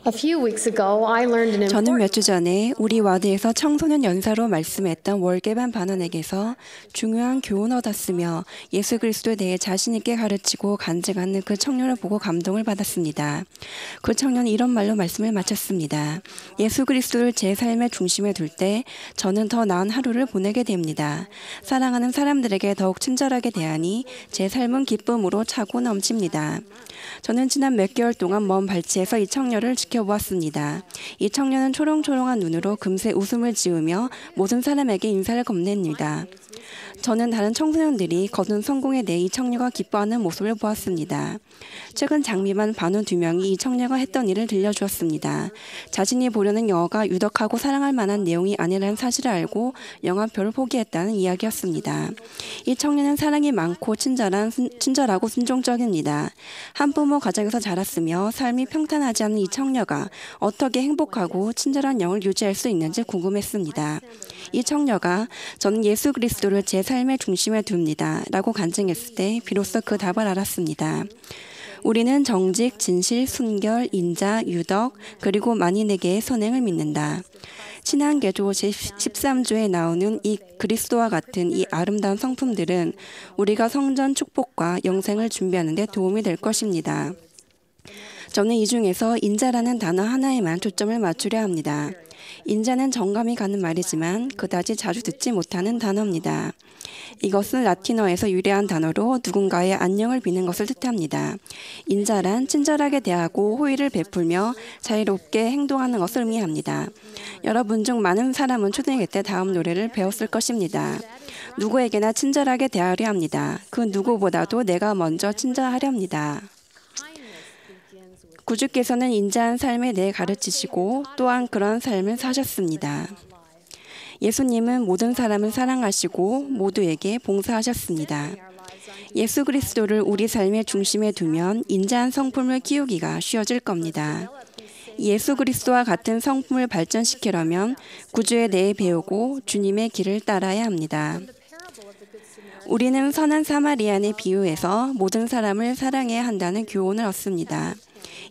A few weeks ago, I learned an 저는 important 몇 주 전에 우리 와드에서 청소년 연사로 말씀했던 월계반 반원에게서 중요한 교훈을 얻었으며 예수 그리스도에 대해 자신 있게 가르치고 간증하는 그 청년을 보고 감동을 받았습니다. 그 청년은 이런 말로 말씀을 마쳤습니다. 예수 그리스도를 제 삶의 중심에 둘 때 저는 더 나은 하루를 보내게 됩니다. 사랑하는 사람들에게 더욱 친절하게 대하니 제 삶은 기쁨으로 차고 넘칩니다. 저는 지난 몇 개월 동안 먼 발치에서 이 청년을 지켜보았습니다. 이 청년은 초롱초롱한 눈으로 금세 웃음을 지으며 모든 사람에게 인사를 건넵니다. 저는 다른 청소년들이 거둔 성공에 대해 이 청년과 기뻐하는 모습을 보았습니다. 최근 장미반 반원 2명이 이 청년과 했던 일을 들려주었습니다. 자신이 보려는 영화가 유덕하고 사랑할 만한 내용이 아니라는 사실을 알고 영화표를 포기했다는 이야기였습니다. 이 청년은 사랑이 많고 친절하고 순종적입니다. 한부모 가정에서 자랐으며 삶이 평탄하지 않은 이 청녀가 어떻게 행복하고 친절한 영을 유지할 수 있는지 궁금했습니다. 이 청녀가 저는 예수 그리스도를 제 삶의 중심에 둡니다 라고 간증했을 때 비로소 그 답을 알았습니다. 우리는 정직, 진실, 순결, 인자, 유덕, 그리고 만인에게의 선행을 믿는다. 신앙개조 제13조에 나오는 이 그리스도와 같은 이 아름다운 성품들은 우리가 성전 축복과 영생을 준비하는 데 도움이 될 것입니다. 저는 이 중에서 인자라는 단어 하나에만 초점을 맞추려 합니다. 인자는 정감이 가는 말이지만 그다지 자주 듣지 못하는 단어입니다. 이것은 라틴어에서 유래한 단어로 누군가의 안녕을 비는 것을 뜻합니다. 인자란 친절하게 대하고 호의를 베풀며 자유롭게 행동하는 것을 의미합니다. 여러분 중 많은 사람은 초등학교 때 다음 노래를 배웠을 것입니다. 누구에게나 친절하게 대하려 합니다. 그 누구보다도 내가 먼저 친절하려 합니다. 구주께서는 인자한 삶에 대해 가르치시고 또한 그런 삶을 사셨습니다. 예수님은 모든 사람을 사랑하시고 모두에게 봉사하셨습니다. 예수 그리스도를 우리 삶의 중심에 두면 인자한 성품을 키우기가 쉬워질 겁니다. 예수 그리스도와 같은 성품을 발전시키려면 구주에 대해 배우고 주님의 길을 따라야 합니다. 우리는 선한 사마리안의 비유에서 모든 사람을 사랑해야 한다는 교훈을 얻습니다.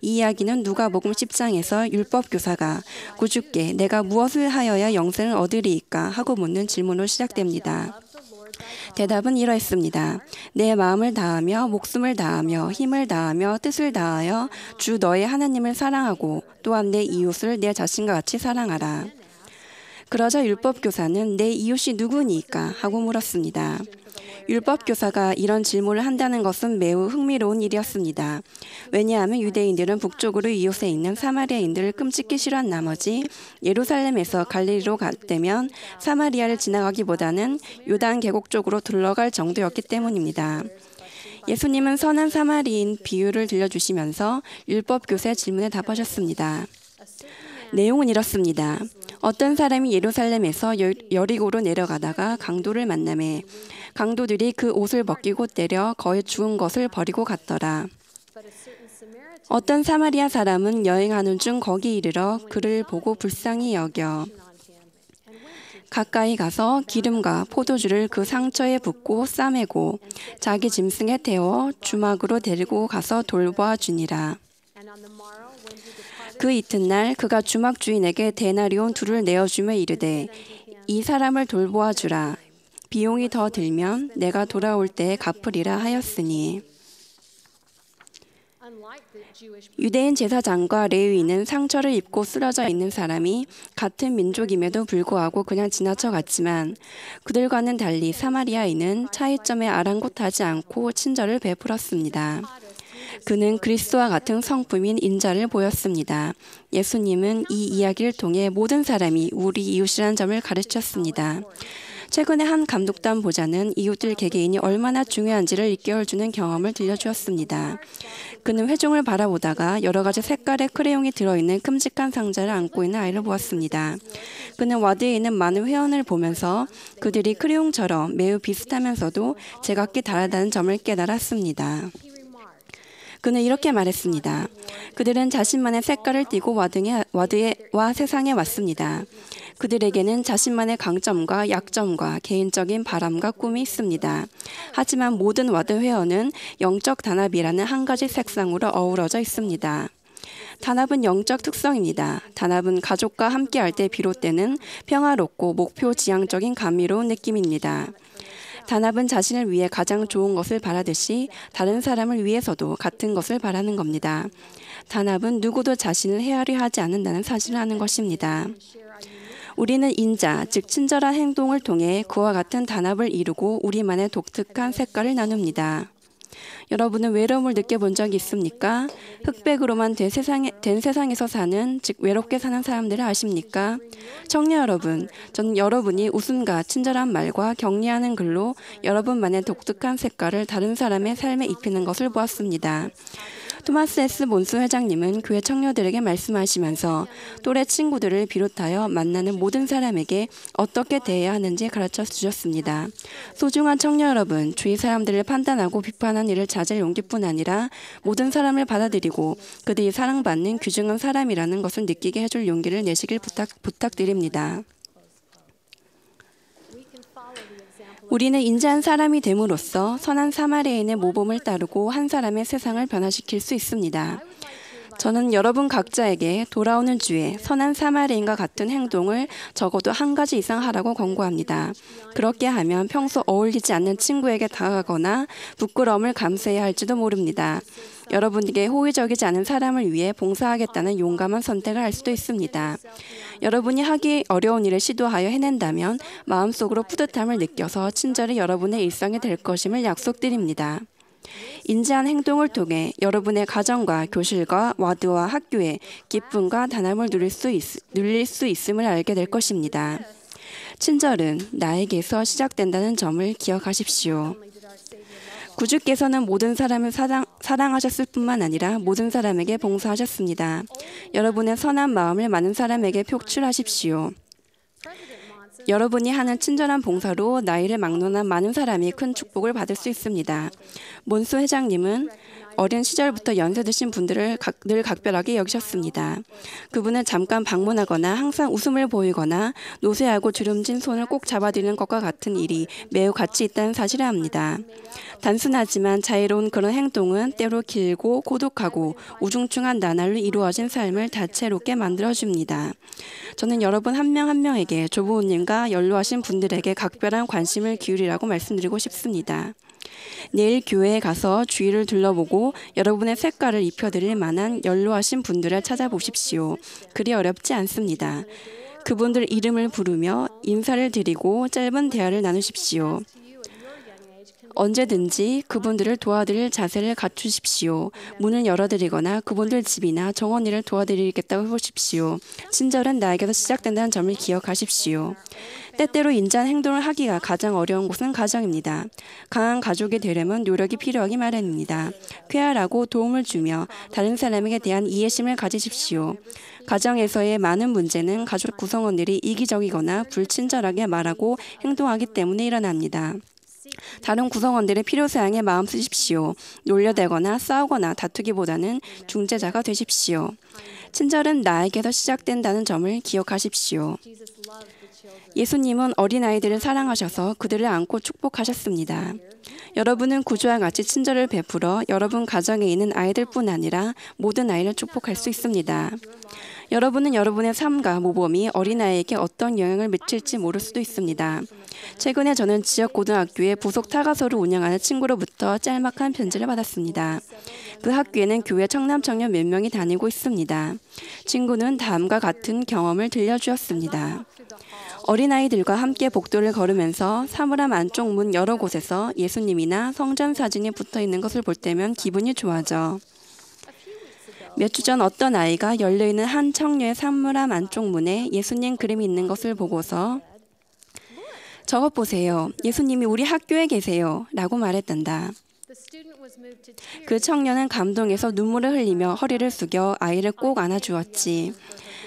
이 이야기는 누가복음 10장에서 율법교사가 구주께 내가 무엇을 하여야 영생을 얻으리이까 하고 묻는 질문으로 시작됩니다. 대답은 이러했습니다. 내 마음을 다하며 목숨을 다하며 힘을 다하며 뜻을 다하여 주 너의 하나님을 사랑하고 또한 내 이웃을 내 자신과 같이 사랑하라. 그러자 율법교사는 내 이웃이 누구니까 하고 물었습니다. 율법교사가 이런 질문을 한다는 것은 매우 흥미로운 일이었습니다. 왜냐하면 유대인들은 북쪽으로 이웃에 있는 사마리아인들을 끔찍히 싫어한 나머지 예루살렘에서 갈릴리로 갔다면 사마리아를 지나가기보다는 요단 계곡 쪽으로 둘러갈 정도였기 때문입니다. 예수님은 선한 사마리인 비유를 들려주시면서 율법교사의 질문에 답하셨습니다. 내용은 이렇습니다. 어떤 사람이 예루살렘에서 여리고로 내려가다가 강도를 만나매 강도들이 그 옷을 벗기고 때려 거의 죽은 것을 버리고 갔더라. 어떤 사마리아 사람은 여행하는 중 거기 이르러 그를 보고 불쌍히 여겨 가까이 가서 기름과 포도주를 그 상처에 붓고 싸매고 자기 짐승에 태워 주막으로 데리고 가서 돌보아 주니라. 그 이튿날 그가 주막 주인에게 데나리온 2를 내어주며 이르되 이 사람을 돌보아 주라. 비용이 더 들면 내가 돌아올 때에 갚으리라 하였으니. 유대인 제사장과 레위인은 상처를 입고 쓰러져 있는 사람이 같은 민족임에도 불구하고 그냥 지나쳐 갔지만 그들과는 달리 사마리아인은 차이점에 아랑곳하지 않고 친절을 베풀었습니다. 그는 그리스도와 같은 성품인 인자를 보였습니다. 예수님은 이 이야기를 통해 모든 사람이 우리 이웃이라는 점을 가르쳤습니다. 최근에 한 감독단 보좌는 이웃들 개개인이 얼마나 중요한지를 일깨워주는 경험을 들려주었습니다. 그는 회중을 바라보다가 여러 가지 색깔의 크레용이 들어있는 큼직한 상자를 안고 있는 아이를 보았습니다. 그는 와드에 있는 많은 회원을 보면서 그들이 크레용처럼 매우 비슷하면서도 제각기 다르다는 점을 깨달았습니다. 그는 이렇게 말했습니다. 그들은 자신만의 색깔을 띠고 와드와 세상에 왔습니다. 그들에게는 자신만의 강점과 약점과 개인적인 바람과 꿈이 있습니다. 하지만 모든 와드 회원은 영적 단합이라는 한 가지 색상으로 어우러져 있습니다. 단합은 영적 특성입니다. 단합은 가족과 함께할 때 비롯되는 평화롭고 목표 지향적인 감미로운 느낌입니다. 단합은 자신을 위해 가장 좋은 것을 바라듯이 다른 사람을 위해서도 같은 것을 바라는 겁니다. 단합은 누구도 자신을 헤아려 하지 않는다는 사실을 아는 것입니다. 우리는 인자, 즉 친절한 행동을 통해 그와 같은 단합을 이루고 우리만의 독특한 색깔을 나눕니다. 여러분은 외로움을 느껴본 적이 있습니까? 흑백으로만 된 세상에서 사는, 즉 외롭게 사는 사람들을 아십니까? 청년 여러분, 저는 여러분이 웃음과 친절한 말과 격려하는 글로 여러분만의 독특한 색깔을 다른 사람의 삶에 입히는 것을 보았습니다. 토마스 S. 몬스 회장님은 교회 청년들에게 말씀하시면서 또래 친구들을 비롯하여 만나는 모든 사람에게 어떻게 대해야 하는지 가르쳐 주셨습니다. 소중한 청년 여러분, 주위 사람들을 판단하고 비판하는 일을 자제할 용기뿐 아니라 모든 사람을 받아들이고 그들이 사랑받는 귀중한 사람이라는 것을 느끼게 해줄 용기를 내시길 부탁드립니다. 우리는 인자한 사람이 됨으로써 선한 사마리아인의 모범을 따르고 한 사람의 세상을 변화시킬 수 있습니다. 저는 여러분 각자에게 돌아오는 주에 선한 사마리아인과 같은 행동을 적어도 한 가지 이상 하라고 권고합니다. 그렇게 하면 평소 어울리지 않는 친구에게 다가가거나 부끄러움을 감수해야 할지도 모릅니다. 여러분에게 호의적이지 않은 사람을 위해 봉사하겠다는 용감한 선택을 할 수도 있습니다. 여러분이 하기 어려운 일을 시도하여 해낸다면 마음속으로 뿌듯함을 느껴서 친절히 여러분의 일상이 될 것임을 약속드립니다. 인자한 행동을 통해 여러분의 가정과 교실과 와드와 학교에 기쁨과 단합을 누릴 수 있음을 알게 될 것입니다. 친절은 나에게서 시작된다는 점을 기억하십시오. 구주께서는 모든 사람을 사랑하셨을 뿐만 아니라 모든 사람에게 봉사하셨습니다. 여러분의 선한 마음을 많은 사람에게 표출하십시오. 여러분이 하는 친절한 봉사로 나이를 막론한 많은 사람이 큰 축복을 받을 수 있습니다. 몬스 회장님은 어린 시절부터 연세 드신 분들을 늘 각별하게 여기셨습니다. 그분은 잠깐 방문하거나 항상 웃음을 보이거나 노쇠하고 주름진 손을 꼭 잡아드리는 것과 같은 일이 매우 가치 있다는 사실을 압니다. 단순하지만 자유로운 그런 행동은 때로 길고 고독하고 우중충한 나날로 이루어진 삶을 다채롭게 만들어줍니다. 저는 여러분 한 명 한 명에게 조부모님과 연로하신 분들에게 각별한 관심을 기울이라고 말씀드리고 싶습니다. 내일 교회에 가서 주위를 둘러보고 여러분의 색깔을 입혀드릴 만한 연로하신 분들을 찾아보십시오. 그리 어렵지 않습니다. 그분들 이름을 부르며 인사를 드리고 짧은 대화를 나누십시오. 언제든지 그분들을 도와드릴 자세를 갖추십시오. 문을 열어드리거나 그분들 집이나 정원일을 도와드리겠다고 해보십시오. 친절은 나에게서 시작된다는 점을 기억하십시오. 때때로 인자한 행동을 하기가 가장 어려운 곳은 가정입니다. 강한 가족이 되려면 노력이 필요하기 마련입니다. 쾌활하고 도움을 주며 다른 사람에게 대한 이해심을 가지십시오. 가정에서의 많은 문제는 가족 구성원들이 이기적이거나 불친절하게 말하고 행동하기 때문에 일어납니다. 다른 구성원들의 필요사항에 마음 쓰십시오. 놀려대거나 싸우거나 다투기보다는 중재자가 되십시오. 친절은 나에게서 시작된다는 점을 기억하십시오. 예수님은 어린아이들을 사랑하셔서 그들을 안고 축복하셨습니다. 여러분은 구주와 같이 친절을 베풀어 여러분 가정에 있는 아이들뿐 아니라 모든 아이를 축복할 수 있습니다. 여러분은 여러분의 삶과 모범이 어린아이에게 어떤 영향을 미칠지 모를 수도 있습니다. 최근에 저는 지역 고등학교에 부속 타가서를 운영하는 친구로부터 짤막한 편지를 받았습니다. 그 학교에는 교회 청남 청년 몇 명이 다니고 있습니다. 친구는 다음과 같은 경험을 들려주었습니다. 어린아이들과 함께 복도를 걸으면서 사물함 안쪽 문 여러 곳에서 예수님이나 성전 사진이 붙어있는 것을 볼 때면 기분이 좋아져. 몇 주 전 어떤 아이가 열려있는 한 청녀의 사물함 안쪽 문에 예수님 그림이 있는 것을 보고서 저것 보세요. 예수님이 우리 학교에 계세요. 라고 말했단다. 그 청년은 감동해서 눈물을 흘리며 허리를 숙여 아이를 꼭 안아주었지.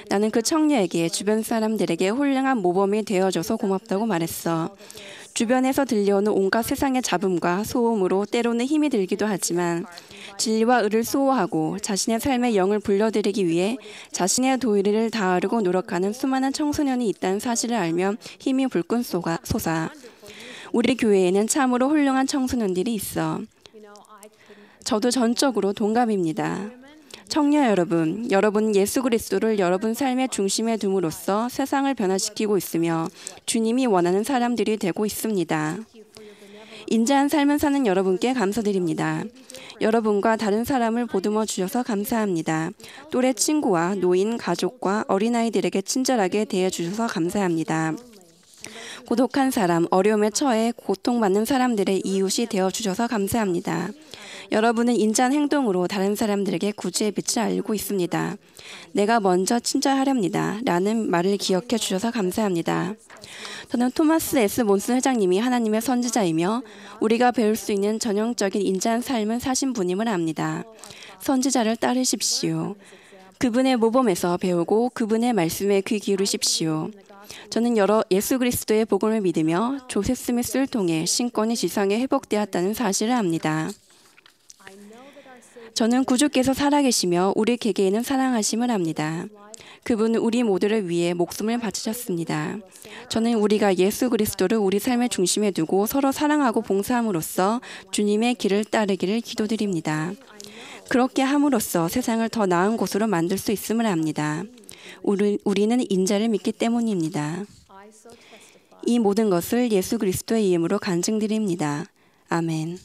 나는 그 청녀에게 주변 사람들에게 훌륭한 모범이 되어줘서 고맙다고 말했어. 주변에서 들려오는 온갖 세상의 잡음과 소음으로 때로는 힘이 들기도 하지만 진리와 의를 수호하고 자신의 삶의 영을 불러들이기 위해 자신의 도리를 다하려고 노력하는 수많은 청소년이 있다는 사실을 알면 힘이 불끈 솟아. 우리 교회에는 참으로 훌륭한 청소년들이 있어. 저도 전적으로 동감입니다. 청년 여러분, 여러분은 예수 그리스도를 여러분 삶의 중심에 둠으로써 세상을 변화시키고 있으며 주님이 원하는 사람들이 되고 있습니다. 인자한 삶을 사는 여러분께 감사드립니다. 여러분과 다른 사람을 보듬어 주셔서 감사합니다. 또래 친구와 노인, 가족과 어린아이들에게 친절하게 대해 주셔서 감사합니다. 고독한 사람, 어려움에 처해 고통받는 사람들의 이웃이 되어 주셔서 감사합니다. 여러분은 인자한 행동으로 다른 사람들에게 구주의 빛을 알고 있습니다. 내가 먼저 친절하렵니다. 라는 말을 기억해 주셔서 감사합니다. 저는 토마스 S. 몬슨 회장님이 하나님의 선지자이며 우리가 배울 수 있는 전형적인 인자한 삶을 사신 분임을 압니다. 선지자를 따르십시오. 그분의 모범에서 배우고 그분의 말씀에 귀 기울이십시오. 저는 예수 그리스도의 복음을 믿으며 조셉 스미스를 통해 신권이 지상에 회복되었다는 사실을 압니다. 저는 구주께서 살아계시며 우리 개개인은 사랑하심을 압니다. 그분은 우리 모두를 위해 목숨을 바치셨습니다. 저는 우리가 예수 그리스도를 우리 삶의 중심에 두고 서로 사랑하고 봉사함으로써 주님의 길을 따르기를 기도드립니다. 그렇게 함으로써 세상을 더 나은 곳으로 만들 수 있음을 압니다. 우리는 인자를 믿기 때문입니다. 이 모든 것을 예수 그리스도의 이름으로 간증드립니다. 아멘.